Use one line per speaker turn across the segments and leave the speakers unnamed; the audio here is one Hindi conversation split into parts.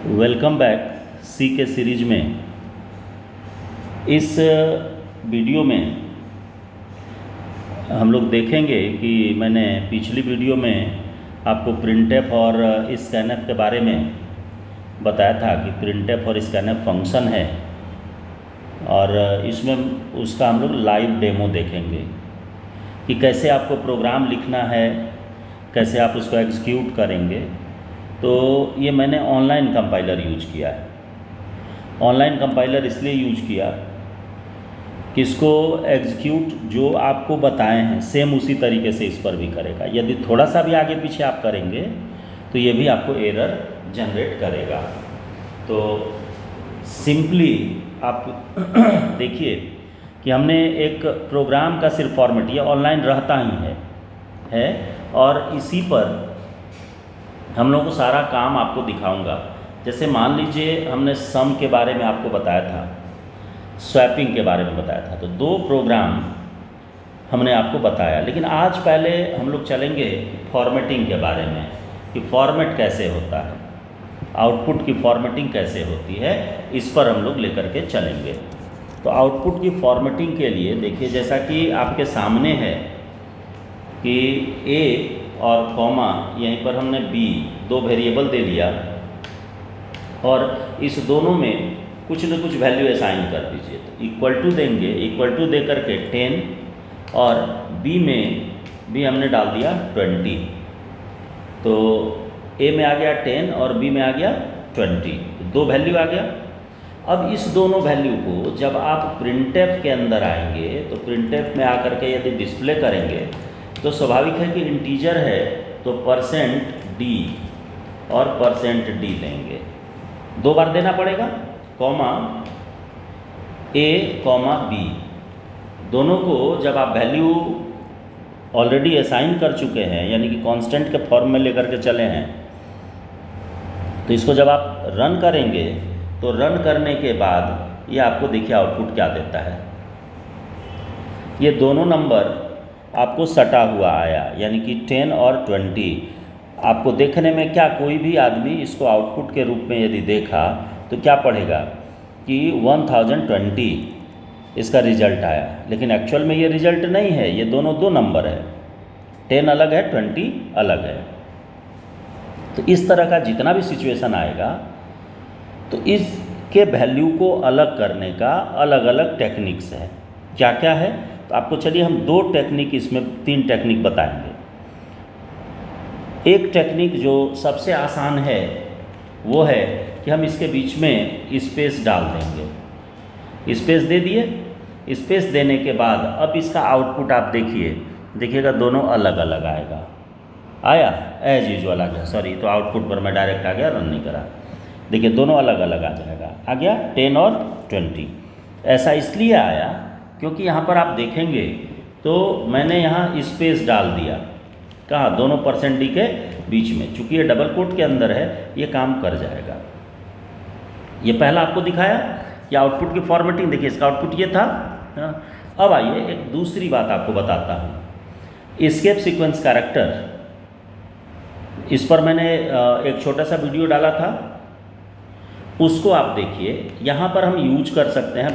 वेलकम बैक सी के सीरीज में। इस वीडियो में हम लोग देखेंगे कि मैंने पिछली वीडियो में आपको प्रिंटफ और स्कैनफ के बारे में बताया था कि प्रिंटफ और स्कैनफ फंक्शन है, और इसमें उसका हम लोग लाइव डेमो देखेंगे कि कैसे आपको प्रोग्राम लिखना है, कैसे आप उसको एग्जीक्यूट करेंगे। तो ये मैंने ऑनलाइन कंपाइलर यूज किया है। ऑनलाइन कंपाइलर इसलिए यूज किया कि इसको एग्जीक्यूट जो आपको बताए हैं सेम उसी तरीके से इस पर भी करेगा। यदि थोड़ा सा भी आगे पीछे आप करेंगे तो ये भी आपको एरर जनरेट करेगा। तो सिंपली आप देखिए कि हमने एक प्रोग्राम का सिर्फ फॉर्मेट, ये ऑनलाइन रहता ही है और इसी पर हम लोगों को सारा काम आपको दिखाऊंगा। जैसे मान लीजिए हमने सम के बारे में आपको बताया था, स्वैपिंग के बारे में बताया था, तो दो प्रोग्राम हमने आपको बताया। लेकिन आज पहले हम लोग चलेंगे फॉर्मेटिंग के बारे में कि फॉर्मेट कैसे होता है, आउटपुट की फॉर्मेटिंग कैसे होती है, इस पर हम लोग लेकर के चलेंगे। तो आउटपुट की फॉर्मेटिंग के लिए देखिए, जैसा कि आपके सामने है कि ए और कॉमा, यहीं पर हमने बी, दो वेरिएबल दे लिया और इस दोनों में कुछ न कुछ वैल्यू असाइन कर दीजिए। तो इक्वल टू देंगे, इक्वल टू दे करके 10 और बी में भी हमने डाल दिया 20। तो ए में आ गया 10 और बी में आ गया 20, दो वैल्यू आ गया। अब इस दोनों वैल्यू को जब आप प्रिंटफ के अंदर आएंगे तो प्रिंटफ में आकर के यदि डिस्प्ले करेंगे तो स्वाभाविक है कि इंटीजर है तो %d और %d लेंगे, दो बार देना पड़ेगा, कॉमा a कॉमा b, दोनों को जब आप वैल्यू ऑलरेडी असाइन कर चुके हैं यानी कि कांस्टेंट के फॉर्म में लेकर के चले हैं, तो इसको जब आप रन करेंगे तो रन करने के बाद ये आपको देखिए आउटपुट क्या देता है। ये दोनों नंबर आपको सटा हुआ आया, यानी कि 10 और 20। आपको देखने में क्या, कोई भी आदमी इसको आउटपुट के रूप में यदि देखा तो क्या पढ़ेगा कि 1020 इसका रिजल्ट आया, लेकिन एक्चुअल में ये रिजल्ट नहीं है, ये दोनों दो नंबर है, 10 अलग है 20 अलग है। तो इस तरह का जितना भी सिचुएशन आएगा तो इसके वैल्यू को अलग करने का अलग अलग टेक्निक्स है। क्या क्या है, तो आपको चलिए हम दो टेक्निक, इसमें तीन टेक्निक बताएंगे। एक टेक्निक जो सबसे आसान है वो है कि हम इसके बीच में स्पेस डाल देंगे। स्पेस दे दिए, स्पेस देने के बाद अब इसका आउटपुट आप देखिएगा दोनों अलग अलग आएगा। आया एज यूजुअल आ गया, सॉरी, तो आउटपुट पर मैं डायरेक्ट आ गया, रन नहीं करा। देखिए दोनों अलग अलग आ जाएगा, आ गया 10 और 20। ऐसा इसलिए आया क्योंकि यहाँ पर आप देखेंगे तो मैंने यहाँ स्पेस डाल दिया, कहाँ, दोनों %d के बीच में। चूँकि ये डबल कोट के अंदर है ये काम कर जाएगा। ये पहला आपको दिखाया कि आउटपुट की फॉर्मेटिंग, देखिए इसका आउटपुट ये था। अब आइए एक दूसरी बात आपको बताता हूँ, एस्केप सीक्वेंस कैरेक्टर। इस पर मैंने एक छोटा सा वीडियो डाला था, उसको आप देखिए। यहाँ पर हम यूज कर सकते हैं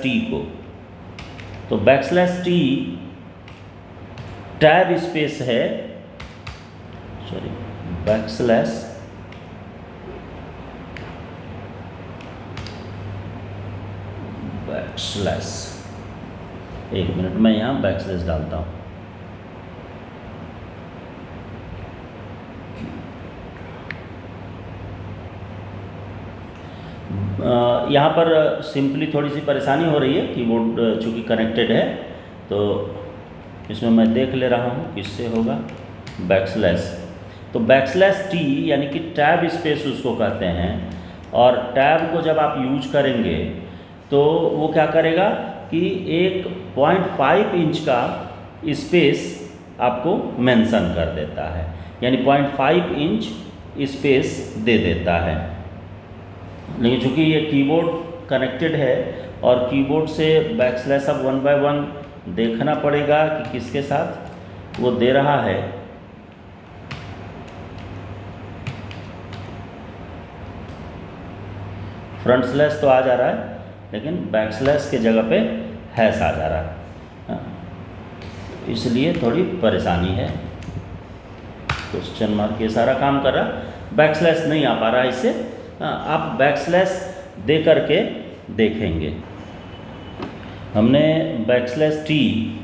\t को। तो \t टैब स्पेस है, सॉरी, बैकस्लैश, एक मिनट मैं यहाँ बैकस्लैश डालता हूँ। यहाँ पर सिंपली थोड़ी सी परेशानी हो रही है, कीबोर्ड चूँकि कनेक्टेड है, तो इसमें मैं देख ले रहा हूँ किससे होगा। तो \t यानी कि टैब स्पेस उसको कहते हैं, और टैब को जब आप यूज करेंगे तो वो क्या करेगा कि एक 0.5 इंच का स्पेस आपको मेंशन कर देता है, यानी 0.5 इंच स्पेस दे देता है। लेकिन चूँकि ये कीबोर्ड कनेक्टेड है और कीबोर्ड से अब 1 by 1 देखना पड़ेगा कि किसके साथ वो दे रहा है। फ्रंट स्लैश तो आ जा रहा है, लेकिन बैक स्लैश के जगह पे हैश आ जा रहा है, हाँ। इसलिए थोड़ी परेशानी है। क्वेश्चन मार्क ये सारा काम कर रहा, बैक स्लैश नहीं आ पा रहा है इससे, हाँ। आप बैक स्लैश दे करके देखेंगे। हमने बैक स्लैश टी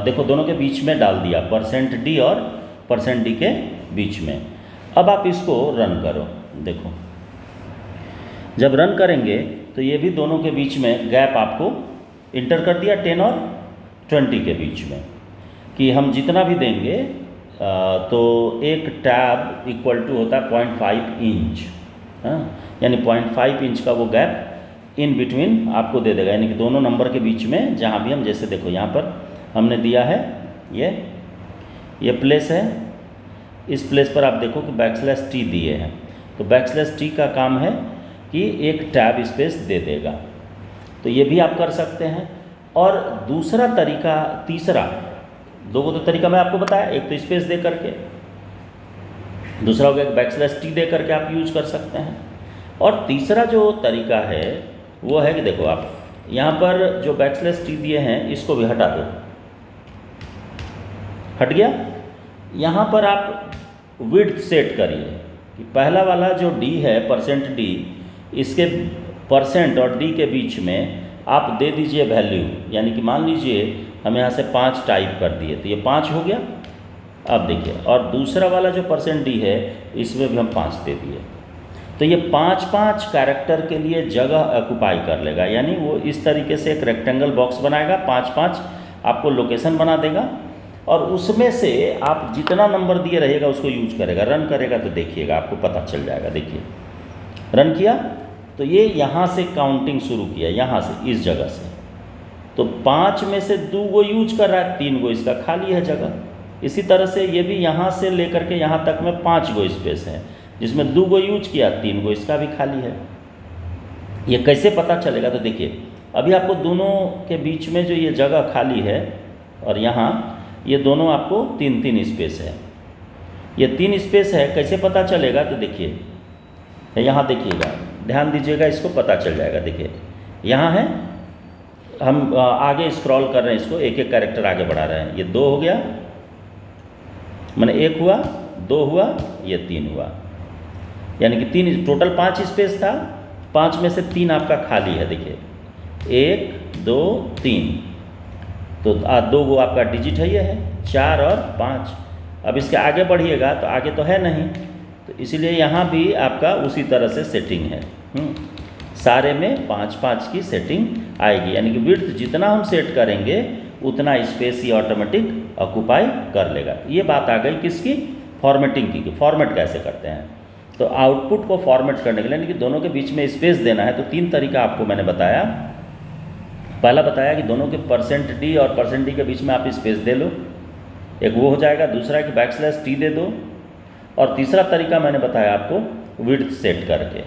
देखो दोनों के बीच में डाल दिया, %d और %d के बीच में। अब आप इसको रन करो, देखो जब रन करेंगे तो ये भी दोनों के बीच में गैप आपको इंटर कर दिया 10 और 20 के बीच में, कि हम जितना भी देंगे तो एक टैब इक्वल टू होता है 0.5 इंच, हाँ। यानी 0.5 इंच का वो गैप इन बिटवीन आपको दे देगा, यानी कि दोनों नंबर के बीच में जहाँ भी हम, जैसे देखो यहाँ पर हमने दिया है ये प्लेस है, इस प्लेस पर आप देखो कि बैकस्लैश टी दिए हैं, तो बैकस्लैश टी का काम है कि एक टैब स्पेस दे देगा। तो ये भी आप कर सकते हैं। और दूसरा तरीका, तीसरा, दो तो तरीका मैं आपको बताया, एक तो स्पेस दे करके, दूसरा हो गया बैकस्लैश टी दे करके आप यूज कर सकते हैं। और तीसरा जो तरीका है वो है कि देखो आप यहाँ पर जो बैकस्लैश टी दिए हैं इसको भी हटा दो, हट गया। यहाँ पर आप विड्थ सेट करिए कि पहला वाला जो d है %d, इसके % और d के बीच में आप दे दीजिए वैल्यू, यानी कि मान लीजिए हम यहाँ से 5 टाइप कर दिए तो ये 5 हो गया। अब देखिए, और दूसरा वाला जो %d है इसमें भी हम 5 दे दिए, तो ये 5-5 कैरेक्टर के लिए जगह ऑक्युपाई कर लेगा, यानी वो इस तरीके से एक रेक्टेंगल बॉक्स बनाएगा, 5-5 आपको लोकेशन बना देगा, और उसमें से आप जितना नंबर दिए रहेगा उसको यूज करेगा। रन करेगा तो देखिएगा आपको पता चल जाएगा। देखिए रन किया तो ये यहाँ से काउंटिंग शुरू किया, यहाँ से इस जगह से, तो 5 में से 2 गो यूज कर रहा है, 3 गो इसका खाली है जगह। इसी तरह से ये भी यहाँ से लेकर के यहाँ तक में 5 गो स्पेस है, जिसमें 2 गो यूज किया, 3 गो इसका भी खाली है। ये कैसे पता चलेगा? तो देखिए अभी आपको दोनों के बीच में जो ये जगह खाली है और यहाँ ये दोनों आपको 3-3 स्पेस है, ये 3 स्पेस है, कैसे पता चलेगा? तो देखिए यहाँ देखिएगा, ध्यान दीजिएगा, इसको पता चल जाएगा। देखिए यहाँ है, हम आगे स्क्रॉल कर रहे हैं, इसको एक एक कैरेक्टर आगे बढ़ा रहे हैं। ये 2 हो गया, माने 1 हुआ, 2 हुआ, ये 3 हुआ, यानी कि 3, टोटल 5 स्पेस था, 5 में से 3 आपका खाली है। देखिए 1 2 3, तो 2 गो आपका डिजिट है, ये है 4 और 5। अब इसके आगे बढ़िएगा तो आगे तो है नहीं, तो इसीलिए यहाँ भी आपका उसी तरह से सेटिंग है। सारे में 5-5 की सेटिंग आएगी, यानी कि विड्थ जितना हम सेट करेंगे उतना स्पेस ही ऑटोमेटिक ऑक्युपाई कर लेगा। ये बात आ गई किसकी? फॉर्मेटिंग की, फॉर्मेट कैसे करते हैं। तो आउटपुट को फॉर्मेट करने के लिए, यानी कि दोनों के बीच में स्पेस देना है, तो 3 तरीका आपको मैंने बताया। पहला बताया कि दोनों के %d और %d के बीच में आप स्पेस दे लो, एक वो हो जाएगा। दूसरा कि बैकस्लैश टी दे दो, और तीसरा तरीका मैंने बताया आपको विड्थ सेट करके।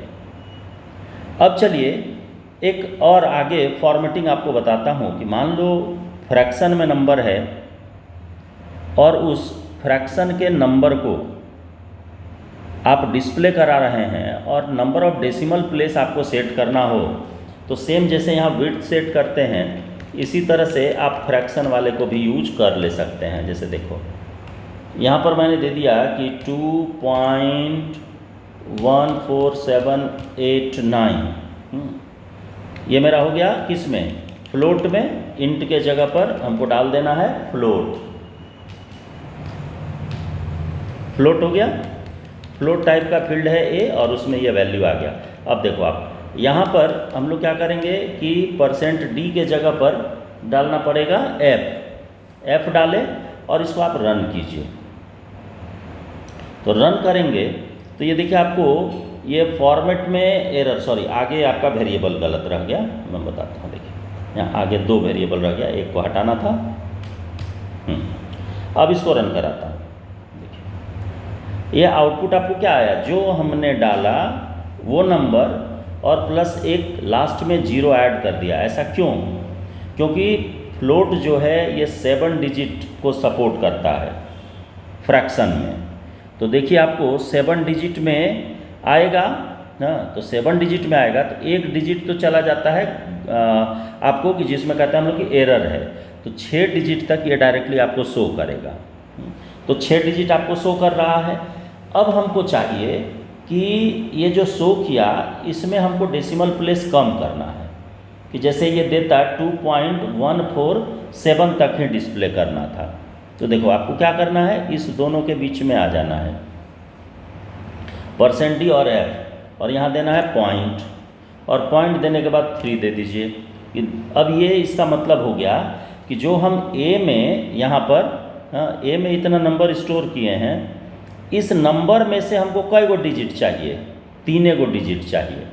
अब चलिए एक और आगे फॉर्मेटिंग आपको बताता हूँ कि मान लो फ्रैक्शन में नंबर है और उस फ्रैक्शन के नंबर को आप डिस्प्ले करा रहे हैं और नंबर ऑफ डेसिमल प्लेस आपको सेट करना हो, तो सेम जैसे यहाँ विड्थ सेट करते हैं इसी तरह से आप फ्रैक्शन वाले को भी यूज कर ले सकते हैं। जैसे देखो यहाँ पर मैंने दे दिया कि 2.14789, ये मेरा हो गया किस में? फ्लोट में। इंट के जगह पर हमको डाल देना है फ्लोट, फ्लोट हो गया। फ्लोट टाइप का फील्ड है ए और उसमें ये वैल्यू आ गया। अब देखो आप यहाँ पर हम लोग क्या करेंगे कि %d के जगह पर डालना पड़ेगा f डालें और इसको आप रन कीजिए। तो रन करेंगे तो ये देखिए आपको ये फॉर्मेट में एरर, सॉरी आगे आपका वेरिएबल गलत रह गया, मैं बताता हूँ। देखिए यहाँ आगे 2 वेरिएबल रह गया, एक को हटाना था। अब इसको रन कराता हूँ। देखिए ये आउटपुट आपको क्या आया? जो हमने डाला वो नंबर और प्लस एक लास्ट में 0 ऐड कर दिया। ऐसा क्यों? क्योंकि फ्लोट जो है ये 7 डिजिट को सपोर्ट करता है फ्रैक्शन में। तो देखिए आपको 7 डिजिट में आएगा, ना, तो 7 डिजिट में आएगा तो एक डिजिट तो चला जाता है आपको कि जिसमें कहते हैं हम लोग कि एरर है, तो 6 डिजिट तक ये डायरेक्टली आपको शो करेगा। तो 6 डिजिट आपको शो कर रहा है। अब हमको चाहिए कि ये जो शो किया इसमें हमको डेसिमल प्लेस कम करना है, कि जैसे ये देता 2.147 तक ही डिस्प्ले करना था। तो देखो आपको क्या करना है, इस दोनों के बीच में आ जाना है, %d और f, और यहाँ देना है पॉइंट, और पॉइंट देने के बाद 3 दे दीजिए। अब ये इसका मतलब हो गया कि जो हम a में यहाँ पर a में इतना नंबर स्टोर किए हैं, इस नंबर में से हमको कई गो डिजिट चाहिए, 3 गो डिजिट चाहिए।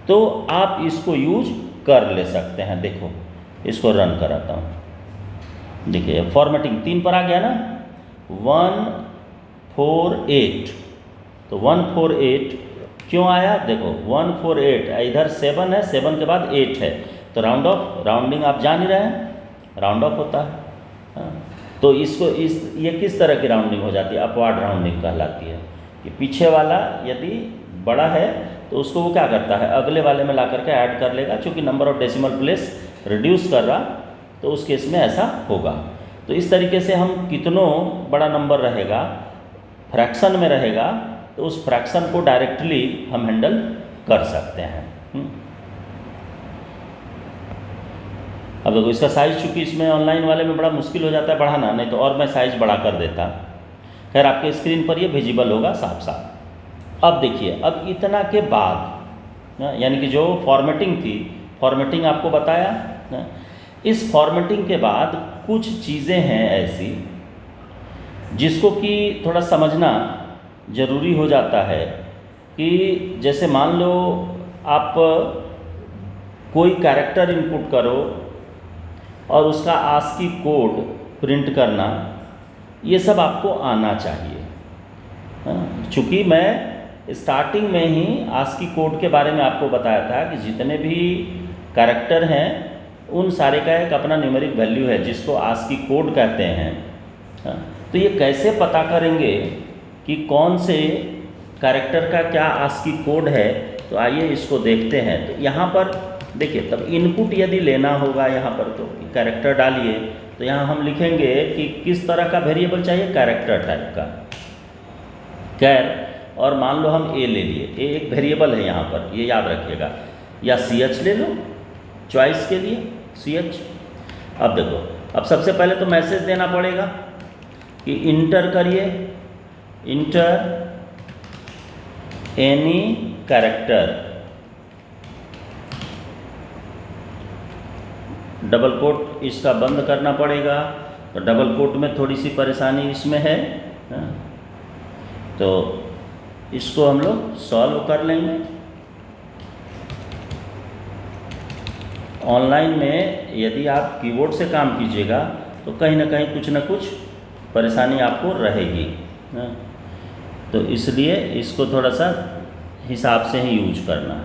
तो आप इसको यूज कर ले सकते हैं। देखो इसको रन कराता हूँ, देखिए फॉर्मेटिंग 3 पर आ गया ना, 148, तो 148 क्यों आया, देखो 148 इधर 7 है, 7 के बाद 8 है, तो राउंडिंग आप जान ही रहे हैं, राउंड ऑफ होता है। तो इसको ये किस तरह की राउंडिंग हो जाती है, अपवार्ड राउंडिंग कहलाती है, कि पीछे वाला यदि बड़ा है तो उसको वो क्या करता है, अगले वाले में ला करके ऐड कर लेगा, चूँकि number of decimal place reduce कर रहा, तो उस केस में ऐसा होगा। तो इस तरीके से हम कितनों बड़ा नंबर रहेगा, फ्रैक्शन में रहेगा, तो उस फ्रैक्शन को डायरेक्टली हम हैंडल कर सकते हैं। अब देखो इसका साइज़, चूँकि इसमें ऑनलाइन वाले में बड़ा मुश्किल हो जाता है बढ़ाना, नहीं तो और मैं साइज़ बढ़ा कर देता। खैर आपके स्क्रीन पर ये विजिबल होगा साफ साफ। अब देखिए, अब इतना के बाद यानी कि जो फॉर्मेटिंग थी, फॉर्मेटिंग आपको बताया ना, इस फॉर्मेटिंग के बाद कुछ चीज़ें हैं ऐसी जिसको कि थोड़ा समझना ज़रूरी हो जाता है, कि जैसे मान लो आप कोई कैरेक्टर इनपुट करो और उसका आस्की कोड प्रिंट करना, ये सब आपको आना चाहिए। चूँकि मैं स्टार्टिंग में ही आस्की कोड के बारे में आपको बताया था कि जितने भी कैरेक्टर हैं उन सारे का एक अपना न्यूमेरिक वैल्यू है जिसको आस्की कोड कहते हैं। तो ये कैसे पता करेंगे कि कौन से कैरेक्टर का क्या आस्की कोड है, तो आइए इसको देखते हैं। तो यहाँ पर देखिए, तब इनपुट यदि लेना होगा यहाँ पर, तो कैरेक्टर डालिए, तो यहाँ हम लिखेंगे कि किस तरह का वेरिएबल चाहिए, कैरेक्टर टाइप का कैर, और मान लो हम ए ले लिए, ए एक वेरिएबल है यहाँ पर, ये याद रखिएगा, या ch ले लो चॉइस के लिए ch। अब देखो, अब सबसे पहले तो मैसेज देना पड़ेगा कि इंटर करिए, enter any character, double quote इसका बंद करना पड़ेगा, तो डबल कोट में थोड़ी सी परेशानी इसमें है, तो इसको हम लोग सॉल्व कर लेंगे। ऑनलाइन में यदि आप कीबोर्ड से काम कीजिएगा तो कहीं ना कहीं कुछ ना कुछ परेशानी आपको रहेगी, तो इसलिए इसको थोड़ा सा हिसाब से ही यूज करना है।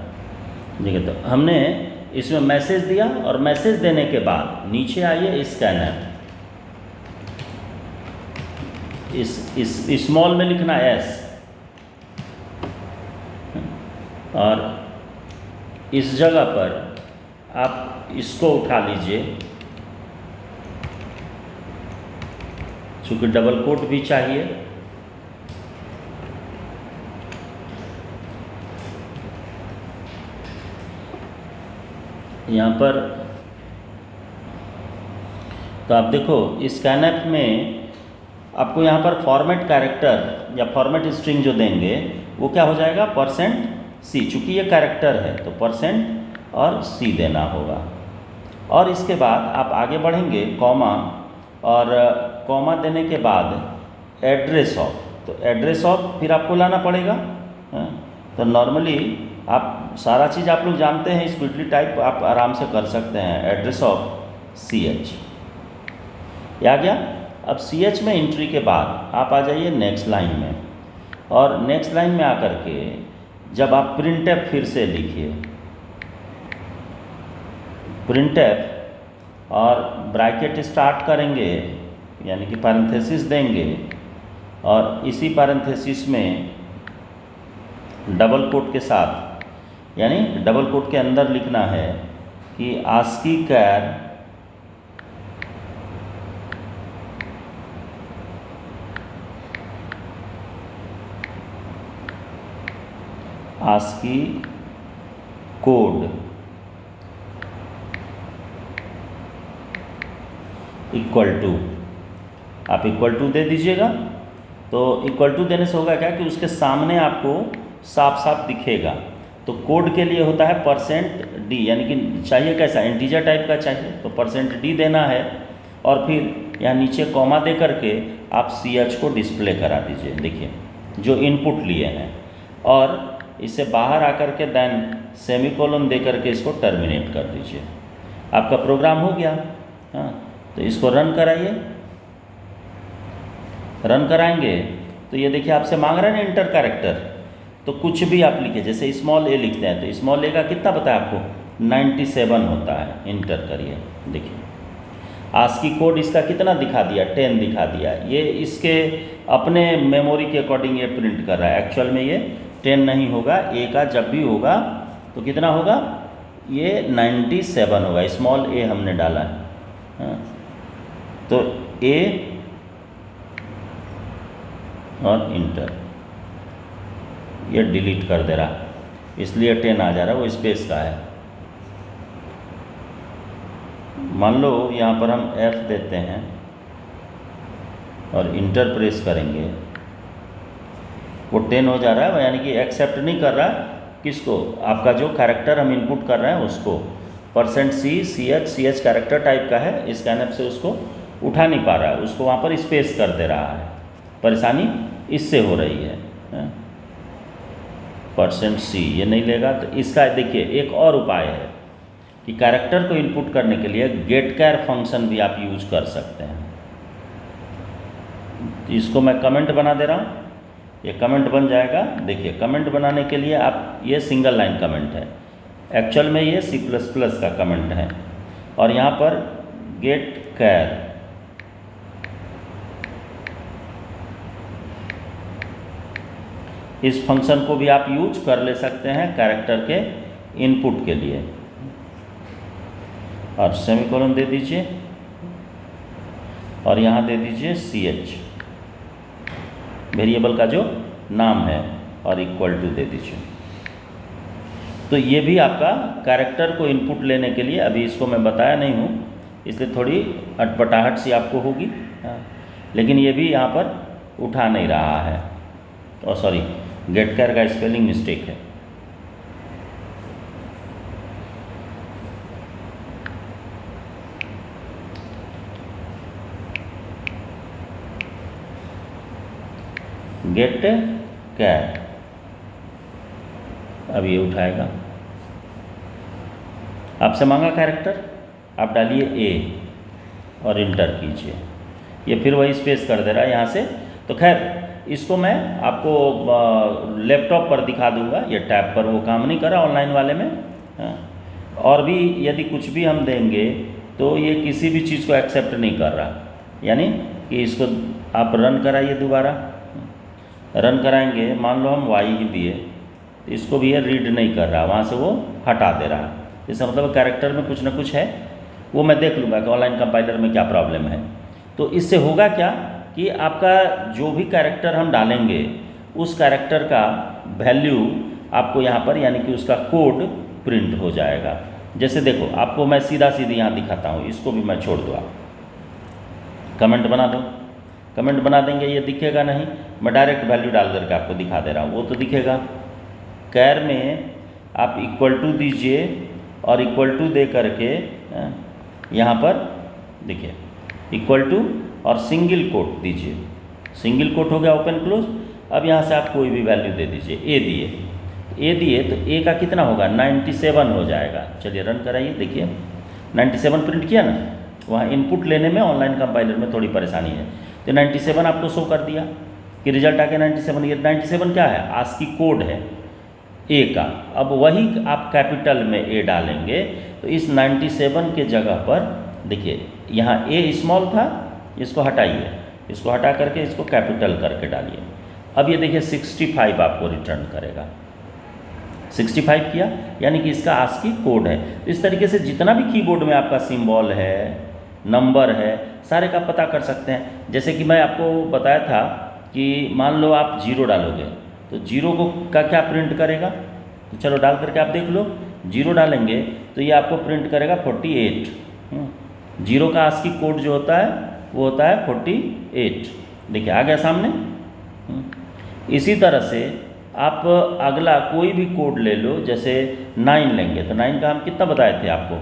देखिए, तो हमने इसमें मैसेज दिया, और मैसेज देने के बाद नीचे आइए स्कैनर, इस स्मॉल में लिखना S, और इस जगह पर आप इसको उठा लीजिए, चूँकि डबल कोट भी चाहिए, यहाँ पर। तो आप देखो स्कैनएप में आपको यहाँ पर फॉर्मेट कैरेक्टर या फॉर्मेट स्ट्रिंग जो देंगे वो क्या हो जाएगा, %c, चूँकि ये कैरेक्टर है तो % और c देना होगा। और इसके बाद आप आगे बढ़ेंगे, कॉमा, और कॉमा देने के बाद एड्रेस ऑफ, तो एड्रेस ऑफ फिर आपको लाना पड़ेगा। तो नॉर्मली आप सारा चीज़ आप लोग जानते हैं, स्पीडली टाइप आप आराम से कर सकते हैं, एड्रेस ऑफ ch, ये आ गया। अब ch में एंट्री के बाद आप आ जाइए नेक्स्ट लाइन में, और नेक्स्ट लाइन में आकर के जब आप printf फिर से लिखिए, printf, और ब्रैकेट स्टार्ट करेंगे यानी कि पैरेंथेसिस देंगे, और इसी पैरेंथेसिस में डबल कोट के साथ यानी डबल कोट के अंदर लिखना है कि ASCII char ASCII code equal to, आप इक्वल टू दे दीजिएगा। तो इक्वल टू देने से होगा क्या कि उसके सामने आपको साफ साफ दिखेगा। तो कोड के लिए होता है %d, यानी कि चाहिए कैसा, इंटीजर टाइप का चाहिए तो %d देना है, और फिर यहाँ नीचे कॉमा दे करके आप ch को डिस्प्ले करा दीजिए, देखिए जो इनपुट लिए हैं, और इससे बाहर आकर के देन सेमीकोलन दे करके इसको टर्मिनेट कर दीजिए। आपका प्रोग्राम हो गया। हाँ, तो इसको रन कराइए। रन कराएंगे तो ये देखिए आपसे मांग रहा है ना इंटर कैरेक्टर, तो कुछ भी आप लिखिए, जैसे स्मॉल ए लिखते हैं तो स्मॉल ए का कितना पता है आपको, 97 होता है, इंटर करिए। देखिए ASCII कोड इसका कितना दिखा दिया, 10 दिखा दिया। ये इसके अपने मेमोरी के अकॉर्डिंग ये प्रिंट कर रहा है, एक्चुअल में ये 10 नहीं होगा। ए का जब भी होगा तो कितना होगा, ये 97 होगा, स्मॉल ए हमने डाला है। हाँ, तो ए और इंटर, ये डिलीट कर दे रहा, इसलिए 10 आ जा रहा है, वो स्पेस का है। मान लो यहाँ पर हम F देते हैं और इंटर प्रेस करेंगे, वो 10 हो जा रहा है, यानी कि एक्सेप्ट नहीं कर रहा किसको, आपका जो कैरेक्टर हम इनपुट कर रहे हैं उसको। %C कैरेक्टर टाइप का है, स्कैनएप से उसको उठा नहीं पा रहा है, उसको वहाँ पर स्पेस कर दे रहा है। परेशानी इससे हो रही है। %C ये नहीं लेगा, तो इसका देखिए एक और उपाय है कि कैरेक्टर को इनपुट करने के लिए getChar फंक्शन भी आप यूज कर सकते हैं। इसको मैं कमेंट बना दे रहा हूँ, ये कमेंट बन जाएगा। देखिए कमेंट बनाने के लिए आप, ये सिंगल लाइन कमेंट है, एक्चुअल में ये C++ का कमेंट है, और यहाँ पर getChar इस फंक्शन को भी आप यूज कर ले सकते हैं कैरेक्टर के इनपुट के लिए, और सेमीकोलन दे दीजिए और यहाँ दे दीजिए ch वेरिएबल का जो नाम है, और इक्वल टू दे दीजिए। तो ये भी आपका कैरेक्टर को इनपुट लेने के लिए, अभी इसको मैं बताया नहीं हूँ इसलिए थोड़ी अटपटाहट सी आपको होगी, लेकिन ये भी यहाँ पर उठा नहीं रहा है, और सॉरी getChar का स्पेलिंग मिस्टेक है। getChar अब ये उठाएगा, आपसे मांगा कैरेक्टर, आप डालिए A और इंटर कीजिए, ये फिर वही स्पेस कर दे रहा है यहाँ से। तो खैर इसको मैं आपको लैपटॉप पर दिखा दूंगा, ये टैब पर वो काम नहीं कर रहा ऑनलाइन वाले में। और भी यदि कुछ भी हम देंगे तो ये किसी भी चीज़ को एक्सेप्ट नहीं कर रहा, यानी कि इसको आप रन कराइए, दोबारा रन कराएंगे, मान लो हम y ही दिए तो इसको भी ये रीड नहीं कर रहा, वहाँ से वो हटा दे रहा। इसका मतलब कैरेक्टर में कुछ ना कुछ है, वो मैं देख लूँगा कि ऑनलाइन कंपाइलर में क्या प्रॉब्लम है। तो इससे होगा क्या कि आपका जो भी कैरेक्टर हम डालेंगे उस कैरेक्टर का वैल्यू आपको यहाँ पर, यानी कि उसका कोड प्रिंट हो जाएगा। जैसे देखो आपको मैं सीधा सीधी यहाँ दिखाता हूँ, इसको भी मैं छोड़ दूँ, आप कमेंट बना दो, कमेंट बना देंगे, ये दिखेगा नहीं, मैं डायरेक्ट वैल्यू डाल करके आपको दिखा दे रहा हूँ, वो तो दिखेगा। कैर में आप इक्वल टू दीजिए और इक्वल टू दे करके यहाँ पर देखिए इक्वल टू और सिंगल कोट दीजिए, सिंगल कोट हो गया ओपन क्लोज। अब यहाँ से आप कोई भी वैल्यू दे दीजिए, ए दिए तो ए का कितना होगा, 97 हो जाएगा। चलिए रन कराइए, देखिए 97 प्रिंट किया ना। वहाँ इनपुट लेने में ऑनलाइन कंपाइलर में थोड़ी परेशानी है, तो 97 आपको शो कर दिया कि रिजल्ट आ गया 97। ये 97 क्या है, ASCII कोड है ए का। अब वही आप कैपिटल में ए डालेंगे तो इस 97 के जगह पर देखिए यहाँ ए स्मॉल था, इसको हटाइए, इसको हटा करके इसको कैपिटल करके डालिए। अब ये देखिए 65 आपको रिटर्न करेगा, 65 किया, यानी कि इसका ASCII कोड है। तो इस तरीके से जितना भी कीबोर्ड में आपका सिंबल है, नंबर है, सारे का पता कर सकते हैं। जैसे कि मैं आपको बताया था कि मान लो आप 0 डालोगे तो 0 को का क्या प्रिंट करेगा, तो चलो डाल करके आप देख लो। 0 डालेंगे तो ये आपको प्रिंट करेगा 48। 0 का ASCII कोड जो होता है वो होता है 48। देखिए आ गया सामने। इसी तरह से आप अगला कोई भी कोड ले लो, जैसे 9 लेंगे तो 9 का हम कितना बताए थे आपको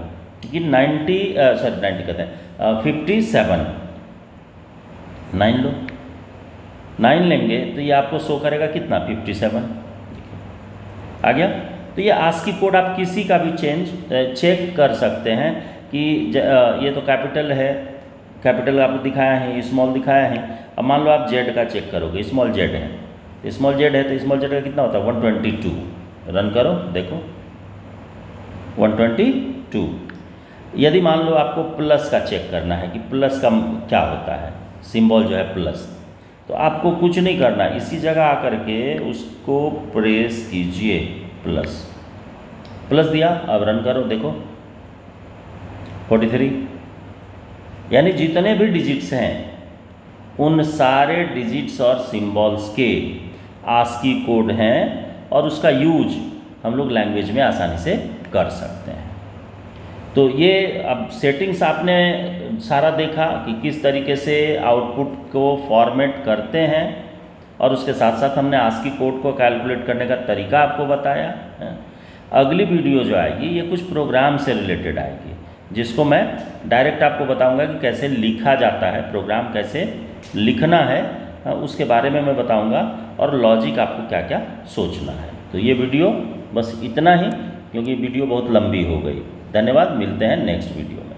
कि 90 कहते हैं 57। 9 लो, 9 लेंगे तो ये आपको शो करेगा कितना 57। आ गया। तो ये ASCII कोड आप किसी का भी चेक कर सकते हैं कि ये तो कैपिटल है, कैपिटल आपको दिखाया है, स्मॉल दिखाया है। अब मान लो आप जेड का चेक करोगे, स्मॉल जेड है, स्मॉल जेड है तो स्मॉल जेड का कितना होता है 122। रन करो देखो 122। यदि मान लो आपको प्लस का चेक करना है कि प्लस का क्या होता है, सिंबल जो है प्लस, तो आपको कुछ नहीं करना, इसी जगह आकर के उसको प्रेस कीजिए, प्लस प्लस दिया। अब रन करो देखो 43। यानी जितने भी डिजिट्स हैं उन सारे डिजिट्स और सिंबल्स के ASCII कोड हैं और उसका यूज हम लोग लैंग्वेज में आसानी से कर सकते हैं। तो ये अब सेटिंग्स आपने सारा देखा कि किस तरीके से आउटपुट को फॉर्मेट करते हैं, और उसके साथ साथ हमने ASCII कोड को कैलकुलेट करने का तरीका आपको बताया है। अगली वीडियो जो आएगी ये कुछ प्रोग्राम से रिलेटेड आएगी, जिसको मैं डायरेक्ट आपको बताऊंगा कि कैसे लिखा जाता है, प्रोग्राम कैसे लिखना है, उसके बारे में मैं बताऊंगा, और लॉजिक आपको क्या क्या सोचना है। तो ये वीडियो बस इतना ही, क्योंकि वीडियो बहुत लंबी हो गई। धन्यवाद, मिलते हैं नेक्स्ट वीडियो में।